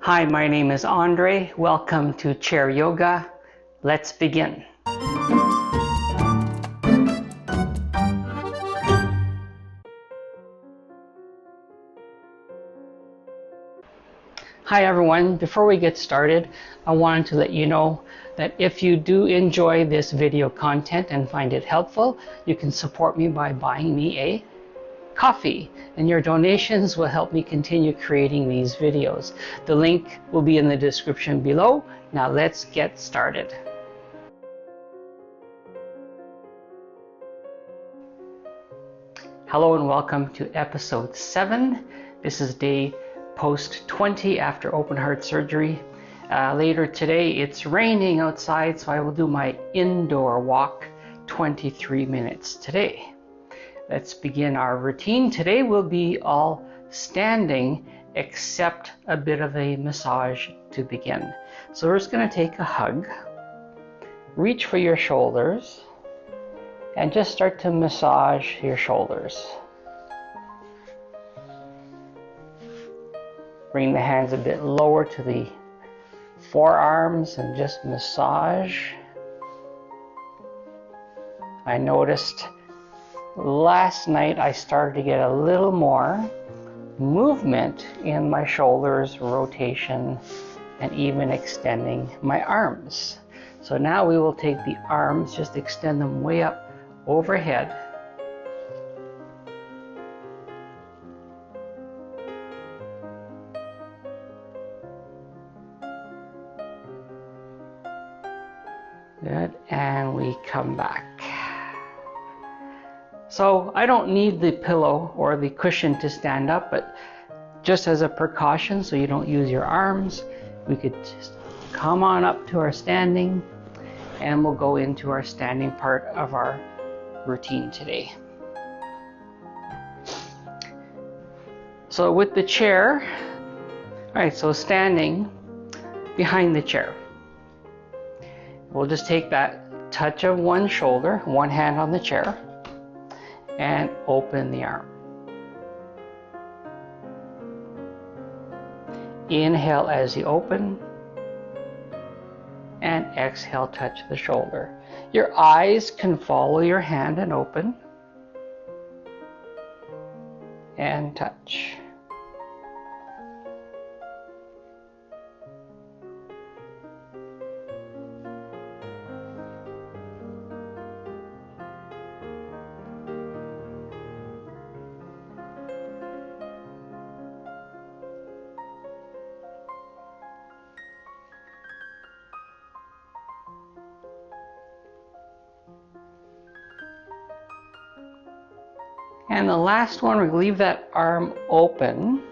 Hi, my name is Andre. Welcome to Chair Yoga. Let's begin. Hi everyone, before we get started, I wanted to let you know that if you do enjoy this video content and find it helpful, you can support me by buying me a coffee, and your donations will help me continue creating these videos. The link will be in the description below. Now let's get started. Hello and welcome to episode 7. This is day post 20 after open heart surgery. Later today it's raining outside, so I will do my indoor walk 23 minutes today. Let's begin our routine. Today will be all standing except a bit of a massage to begin. So we're just going to take a hug, reach for your shoulders, and just start to massage your shoulders. Bring the hands a bit lower to the forearms and just massage. I noticed last night I started to get a little more movement in my shoulders, rotation, and even extending my arms. So now we will take the arms, just extend them way up overhead. Good, and we come back. So I don't need the pillow or the cushion to stand up, but just as a precaution so you don't use your arms, we could just come on up to our standing, and we'll go into our standing part of our routine today. So with the chair, all right, so standing behind the chair, we'll just take that touch of one shoulder, one hand on the chair, and open the arm. Inhale as you open, and exhale, touch the shoulder. Your eyes can follow your hand and open, and touch. And the last one, we leave that arm open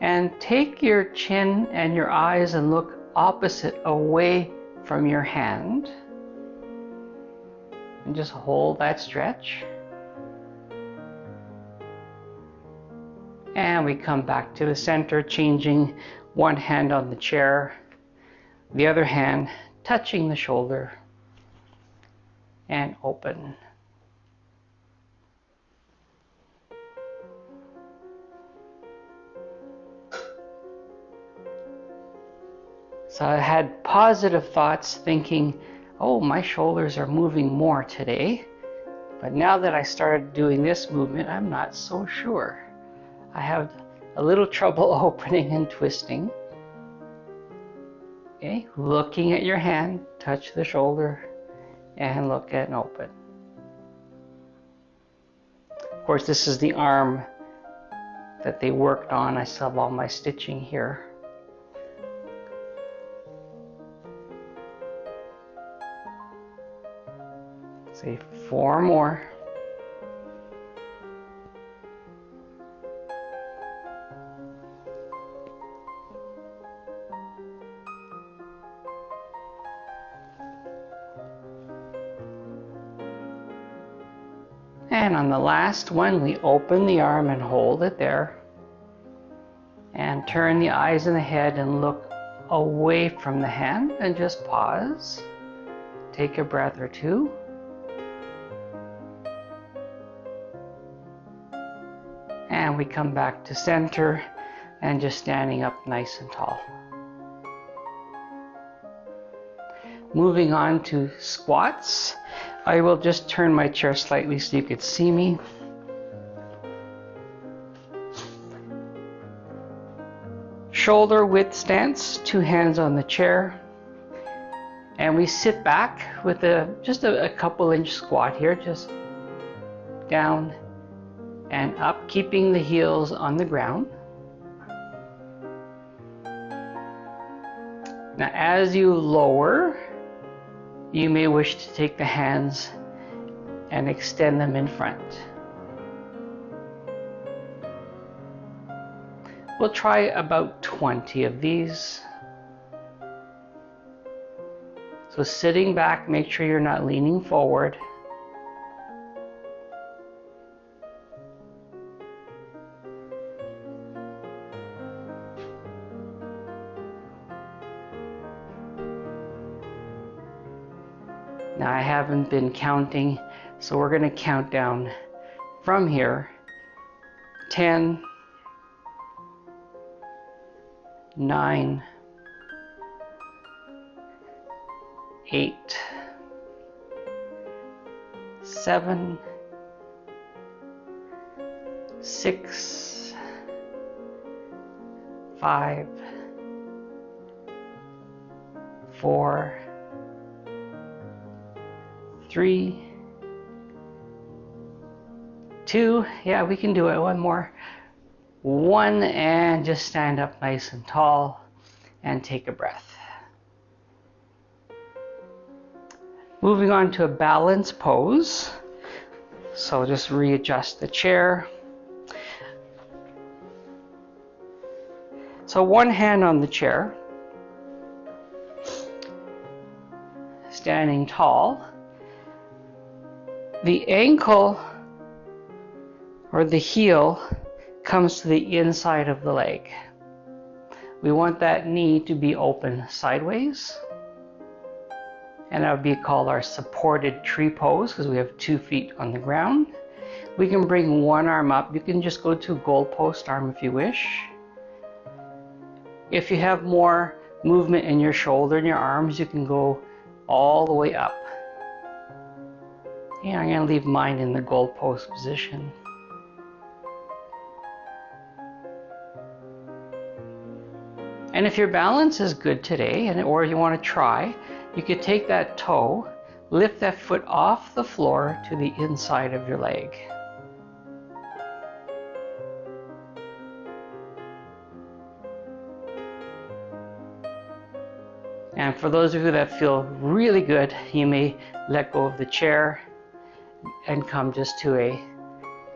and take your chin and your eyes and look opposite, away from your hand, and just hold that stretch. And we come back to the center, changing one hand on the chair, the other hand touching the shoulder, and open. So I had positive thoughts thinking, oh, my shoulders are moving more today. But now that I started doing this movement, I'm not so sure. I have a little trouble opening and twisting. Okay, looking at your hand, touch the shoulder, and look at and open. Of course, this is the arm that they worked on. I still have all my stitching here. Say 4 more. And on the last one, we open the arm and hold it there. And turn the eyes and the head and look away from the hand and just pause. Take a breath or two. And we come back to center. and just standing up nice and tall. Moving on to squats. I will just turn my chair slightly so you can see me. Shoulder width stance, 2 hands on the chair. And we sit back with just a couple inch squat here, just down and up, keeping the heels on the ground. Now as you lower, you may wish to take the hands and extend them in front. We'll try about 20 of these. So sitting back, make sure you're not leaning forward. Now I haven't been counting, so we're going to count down from here. 10, 9, 8, 7, 6, 5, 4, 3, 2, yeah, we can do it. One more. 1, and just stand up nice and tall and take a breath. Moving on to a balance pose. So just readjust the chair. So one hand on the chair, standing tall. The ankle or the heel comes to the inside of the leg. We want that knee to be open sideways. And that would be called our supported tree pose because we have 2 feet on the ground. We can bring one arm up. You can just go to goalpost arm if you wish. If you have more movement in your shoulder and your arms, you can go all the way up. And I'm going to leave mine in the goalpost position. And if your balance is good today, or you want to try, you could take that toe, lift that foot off the floor to the inside of your leg. And for those of you that feel really good, you may let go of the chair and come just to a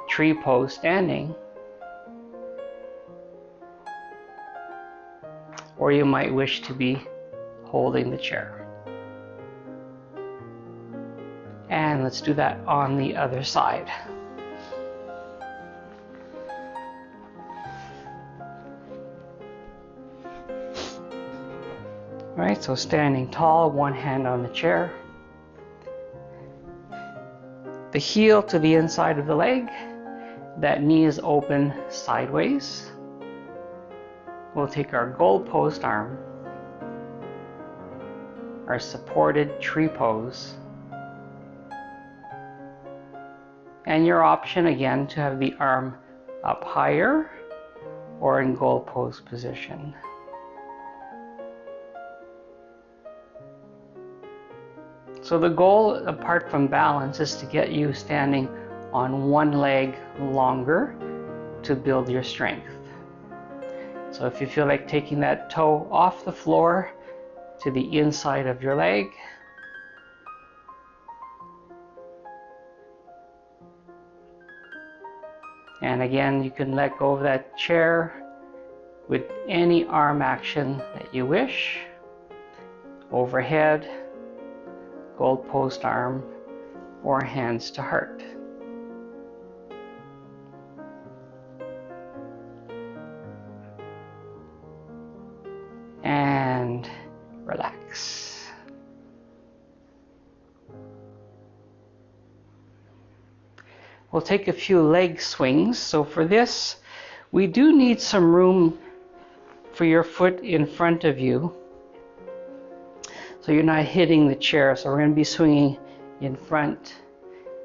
tree pose standing. Or you might wish to be holding the chair. And let's do that on the other side. All right, so standing tall, one hand on the chair. The heel to the inside of the leg. That knee is open sideways. We'll take our goalpost arm, our supported tree pose, and your option again to have the arm up higher or in goalpost position. So the goal, apart from balance, is to get you standing on one leg longer to build your strength. So if you feel like taking that toe off the floor to the inside of your leg, and again, you can let go of that chair with any arm action that you wish. Overhead, goalpost arm, or hands to heart. And relax. We'll take a few leg swings. So for this, we do need some room for your foot in front of you, so you're not hitting the chair. So we're going to be swinging in front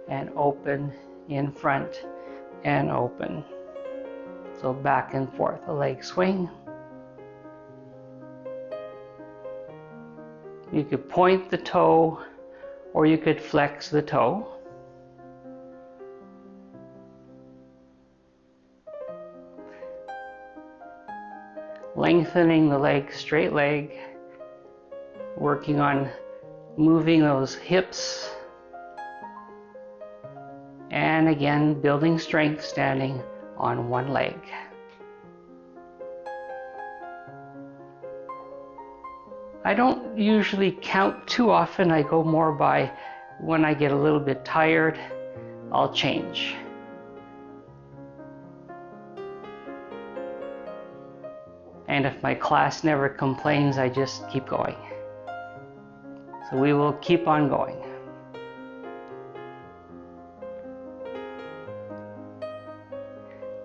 and open, in front and open. So back and forth, a leg swing. You could point the toe or you could flex the toe. Lengthening the leg, straight leg, working on moving those hips, and again building strength standing on one leg. I don't usually count too often. I go more by when I get a little bit tired, I'll change. And if my class never complains, I just keep going. So we will keep on going.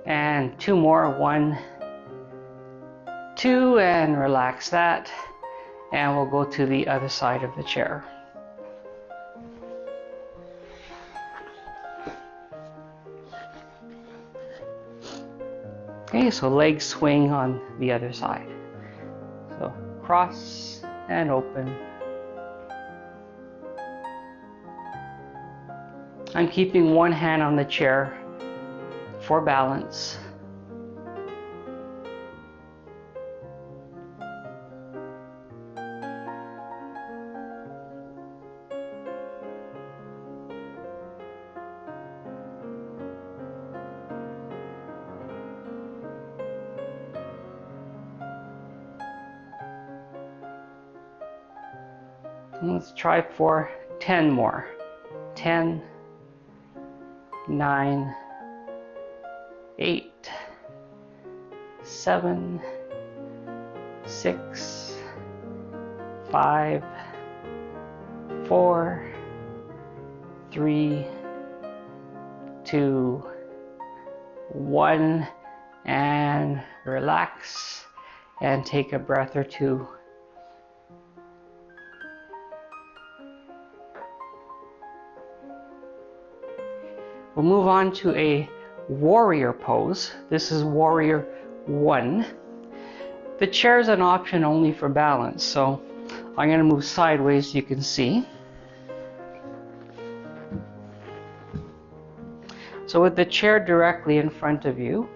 And two more, 1, 2, and relax that. And we'll go to the other side of the chair. Okay, so leg swing on the other side. So cross and open. I'm keeping one hand on the chair for balance. Let's try for 10 more. 10, 9, 8, 7, 6, 5, 4, 3, 2, 1, and relax and take a breath or two. We'll move on to a warrior pose. This is warrior 1. The chair is an option only for balance, so I'm going to move sideways so you can see. So with the chair directly in front of you,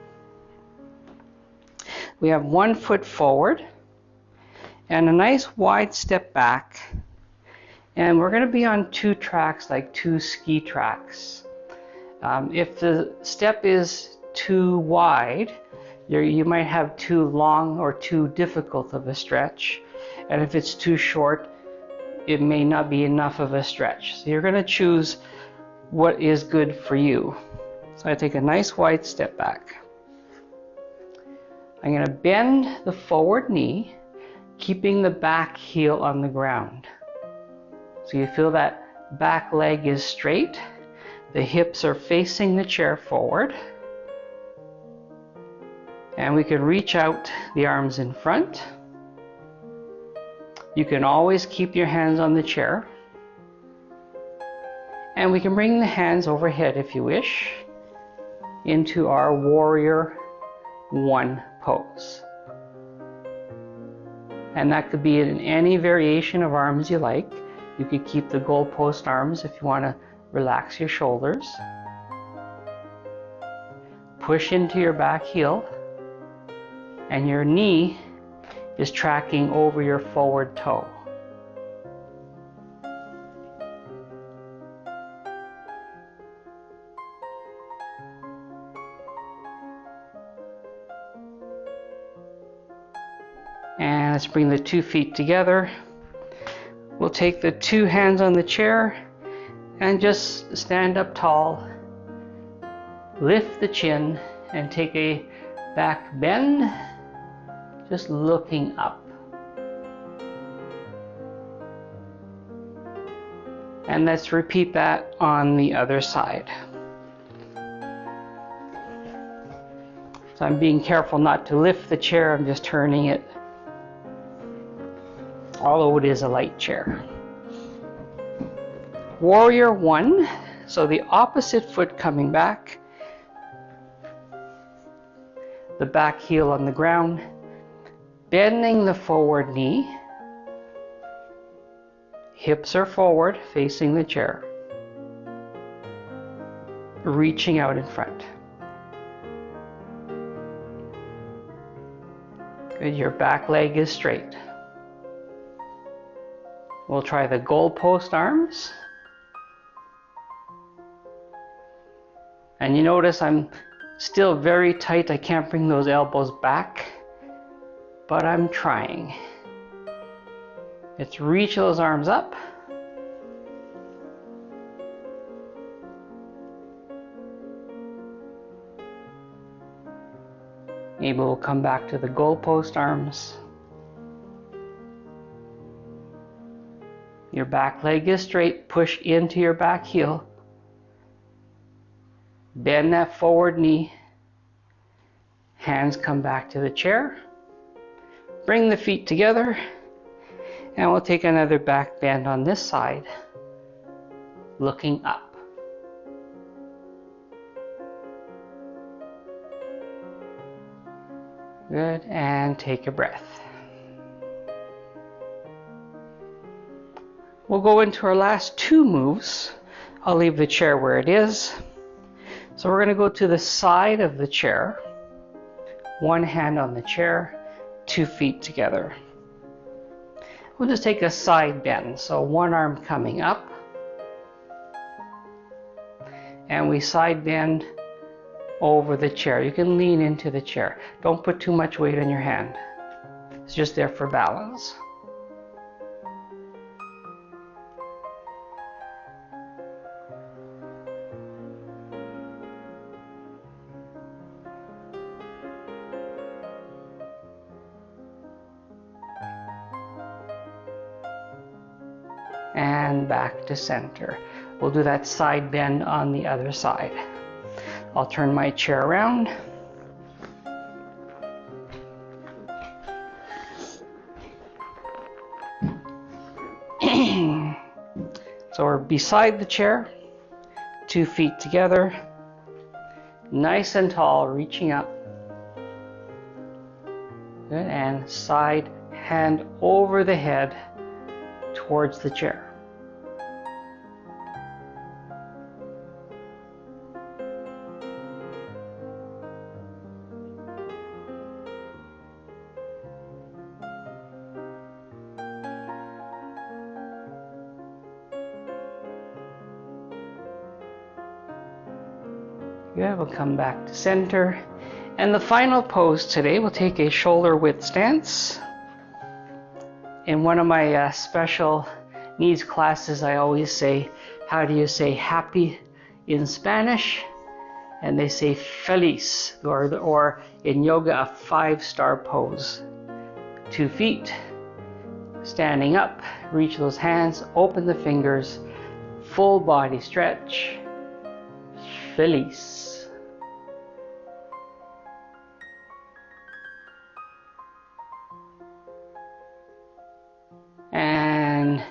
we have 1 foot forward and a nice wide step back. And we're going to be on 2 tracks, like 2 ski tracks. If the step is too wide, you might have too long or too difficult of a stretch. And if it's too short, it may not be enough of a stretch. So you're going to choose what is good for you. So I take a nice wide step back. I'm going to bend the forward knee, keeping the back heel on the ground. So you feel that back leg is straight. The hips are facing the chair forward. And we can reach out the arms in front. You can always keep your hands on the chair. And we can bring the hands overhead if you wish into our warrior 1 pose. And that could be in any variation of arms you like. You could keep the goalpost arms if you want to relax your shoulders. Push into your back heel, and your knee is tracking over your forward toe. And let's bring the 2 feet together. We'll take the 2 hands on the chair and just stand up tall. Lift the chin and take a back bend, just looking up. And let's repeat that on the other side. So I'm being careful not to lift the chair, I'm just turning it, although it is a light chair. Warrior 1, so the opposite foot coming back, the back heel on the ground, bending the forward knee, hips are forward facing the chair, reaching out in front. Good, your back leg is straight. We'll try the goalpost arms. And you notice I'm still very tight. I can't bring those elbows back, but I'm trying. Let's reach those arms up. Maybe we'll come back to the goalpost arms. Your back leg is straight. Push into your back heel. Bend that forward knee. Hands come back to the chair. Bring the feet together. And we'll take another back bend on this side, looking up. Good, and take a breath. We'll go into our last two moves. I'll leave the chair where it is. So we're going to go to the side of the chair. One hand on the chair, 2 feet together. We'll just take a side bend. So one arm coming up. And we side bend over the chair. You can lean into the chair. Don't put too much weight on your hand. It's just there for balance. And back to center. We'll do that side bend on the other side. I'll turn my chair around. So we're beside the chair, 2 feet together, nice and tall, reaching up. Good, and side hand over the head towards the chair. Good, we'll come back to center. And the final pose today, we'll take a shoulder width stance. In one of my special needs classes, I always say, how do you say happy in Spanish? And they say feliz, or in yoga, a 5-star pose. 2 feet, standing up, reach those hands, open the fingers, full body stretch, feliz. And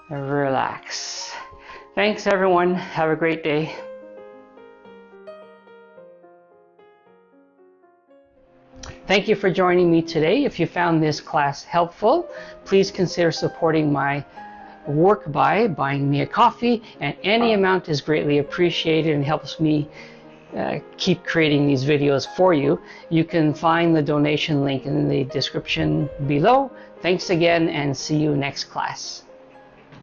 relax. Thanks everyone. Have a great day. Thank you for joining me today. If you found this class helpful, please consider supporting my work by buying me a coffee, and any amount is greatly appreciated and helps me keep creating these videos for you. You can find the donation link in the description below. Thanks again, and see you next class.